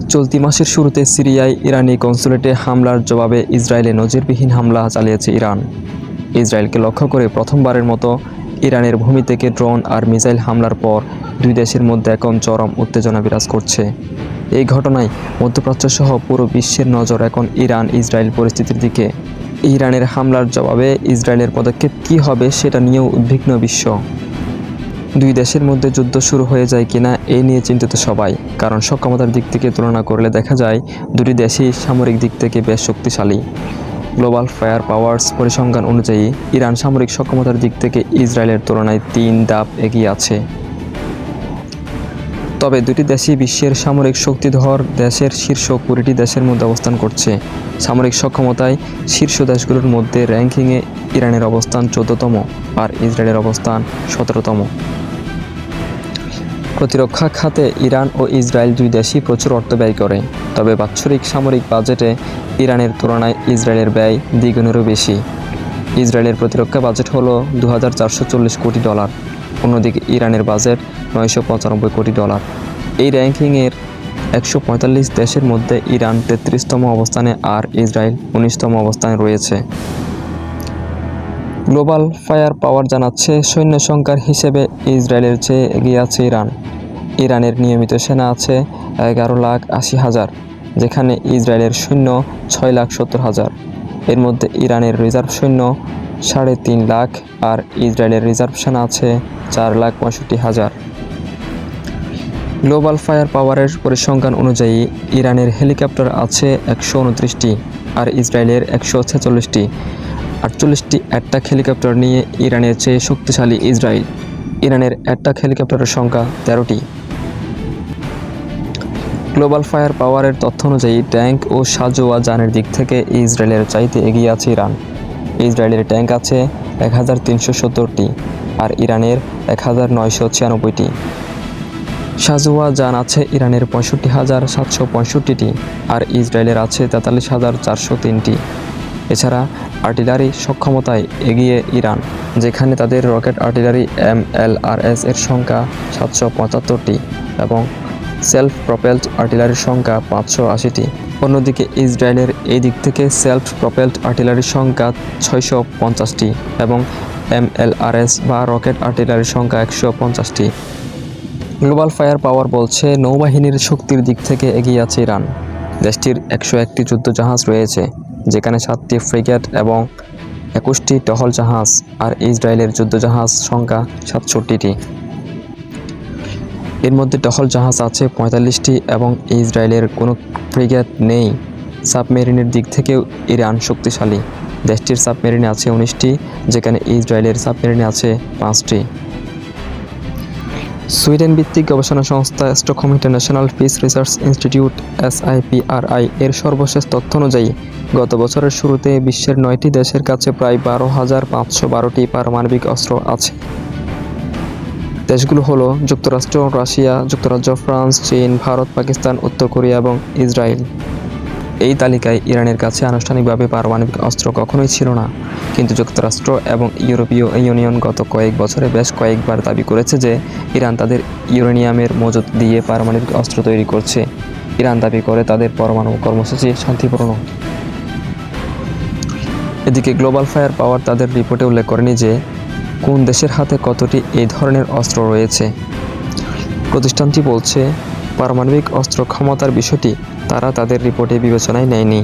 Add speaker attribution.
Speaker 1: চলতি মাসের শুরুতে সিরিয়ায় ইরানি কনসুলেটে হামলার জবাবে ইসরায়েলে নজিরবিহীন হামলা চালিয়েছে ইরান। ইসরায়েলকে লক্ষ্য করে প্রথমবারের মতো ইরানের ভূমি থেকে ড্রোন আর মিসাইল হামলার পর দুই দেশের মধ্যে এখন চরম উত্তেজনা বিরাজ করছে। এই ঘটনায় মধ্যপ্রাচ্যসহ পুরো বিশ্বের নজর এখন ইরান ইসরায়েল পরিস্থিতির দিকে। ইরানের হামলার জবাবে ইসরায়েলের পদক্ষেপ কী হবে সেটা নিয়েও উদ্বিগ্ন বিশ্ব। দুই দেশের মধ্যে যুদ্ধ শুরু হয়ে যায় কিনা এই নিয়ে চিন্তিত সবাই, কারণ সক্ষমতার দিক থেকে তুলনা করলে দেখা যায় দুটি দেশই সামরিক দিক থেকে বেশ শক্তিশালী। গ্লোবাল ফায়ার পাওয়ার্স পরিসংখ্যান অনুযায়ী ইরান সামরিক সক্ষমতার দিক থেকে ইসরায়েলের তুলনায় 3 ধাপ এগিয়ে আছে। তবে দুটি দেশই বিশ্বের সামরিক শক্তিধর দেশের শীর্ষ 20টি দেশের মধ্যে অবস্থান করছে। সামরিক সক্ষমতায় শীর্ষ দেশগুলোর মধ্যে র্যাঙ্কিংয়ে ইরানের অবস্থান 14তম আর ইসরায়েলের অবস্থান 17তম। প্রতিরক্ষা খাতে ইরান ও ইসরায়েল দুই দেশই প্রচুর অর্থ ব্যয় করে, তবে বাৎসরিক সামরিক বাজেটে ইরানের তুলনায় ইসরায়েলের ব্যয় দ্বিগুণেরও বেশি। ইসরায়েলের প্রতিরক্ষা বাজেট হলো $2440 কোটি, অন্যদিকে ইরানের বাজেট $995 কোটি। এই র্যাঙ্কিংয়ের 145 দেশের মধ্যে ইরান 33তম অবস্থানে আর ইসরায়েল 19তম অবস্থানে রয়েছে। গ্লোবাল ফায়ার পাওয়ার জানাচ্ছে সৈন্য সংখ্যার হিসেবে ইসরায়েলের চেয়ে এগিয়ে আছে ইরান। ইরানের নিয়মিত সেনা আছে 11,80,000, যেখানে ইসরায়েলের সৈন্য 6,70,000। এর মধ্যে ইরানের রিজার্ভ সৈন্য 3.5 লাখ আর ইসরায়েলের রিজার্ভ সেনা আছে 4,65,000। গ্লোবাল ফায়ার পাওয়ারের পরিসংখ্যান অনুযায়ী ইরানের হেলিকপ্টার আছে 129টি আর ইসরায়েলের 146টি। 48টি অ্যাটাক হেলিকপ্টার নিয়ে ইরানের চেয়ে শক্তিশালী ইসরায়েল। ইরানের অ্যাটাক হেলিকপ্টারের সংখ্যা 13টি। গ্লোবাল ফায়ার পাওয়ারের তথ্য অনুযায়ী ট্যাঙ্ক ও সাঁজোয়া যানের দিক থেকে ইসরায়েলের চাইতে এগিয়ে আছে ইরান। ইসরায়েলের ট্যাঙ্ক আছে 1370টি আর ইরানের 1996টি। সাঁজোয়া যান আছে ইরানের 65,765টি আর ইসরায়েলের আছে 43,403টি। এছাড়া আর্টিলারি সক্ষমতায় এগিয়ে ইরান, যেখানে তাদের রকেট আর্টিলারি MLRS এর সংখ্যা 775টি এবং সেলফ প্রপেলড আর্টিলারির সংখ্যা 580টি। অন্যদিকে ইসরায়েলের এই দিক থেকে সেলফ প্রপেলড আর্টিলারির সংখ্যা 650টি এবং MLRS বা রকেট আর্টিলারির সংখ্যা 150টি। গ্লোবাল ফায়ার পাওয়ার বলছে নৌবাহিনীর শক্তির দিক থেকে এগিয়ে আছে ইরান। দেশটির 101টি যুদ্ধজাহাজ রয়েছে, যেখানে 7টি ফ্রিগেট এবং 21টি টহল জাহাজ আর ইসরায়েলের যুদ্ধজাহাজ সংখ্যা 67টি। এর মধ্যে টহল জাহাজ আছে 45টি এবং ইসরায়েলের কোনো ফ্রিগেট নেই। সাবমেরিনের দিক থেকেও ইরান শক্তিশালী। দেশটির সাবমেরিনে আছে 19টি, যেখানে ইসরায়েলের সাবমেরিনে আছে 5টি। সুইডেন ভিত্তিক গবেষণা সংস্থা Stockholm international piece research institute SIPRI এর সর্বশেষ তথ্য অনুযায়ী গত বছরের শুরুতে বিশ্বের 9টি দেশের কাছে প্রায় 12,512টি পারমাণবিক অস্ত্র আছে। দেশগুলো হলো যুক্তরাষ্ট্র, রাশিয়া, যুক্তরাজ্য, ফ্রান্স, চীন, ভারত, পাকিস্তান, উত্তর কোরিয়া এবং ইসরায়েল। এই তালিকায় ইরানের কাছে আনুষ্ঠানিকভাবে পারমাণবিক অস্ত্র কখনোই ছিল না, কিন্তু যুক্তরাষ্ট্র এবং ইউরোপীয় ইউনিয়ন গত কয়েক বছরে বেশ কয়েকবার দাবি করেছে যে ইরান তাদের ইউরেনিয়ামের মজুদ দিয়ে পারমাণবিক অস্ত্র তৈরি করছে। ইরান দাবি করে তাদের পরমাণু কর্মসূচি শান্তিপূর্ণ। এদিকে গ্লোবাল ফায়ার পাওয়ার তাদের রিপোর্টে উল্লেখ করেনি যে কোন দেশের হাতে কতটি এই ধরনের অস্ত্র রয়েছে। প্রতিষ্ঠানটি বলছে পারমাণবিক অস্ত্র ক্ষমতার বিষয়টি তারা তাদের রিপোর্টে বিবেচনায় নেয়নি।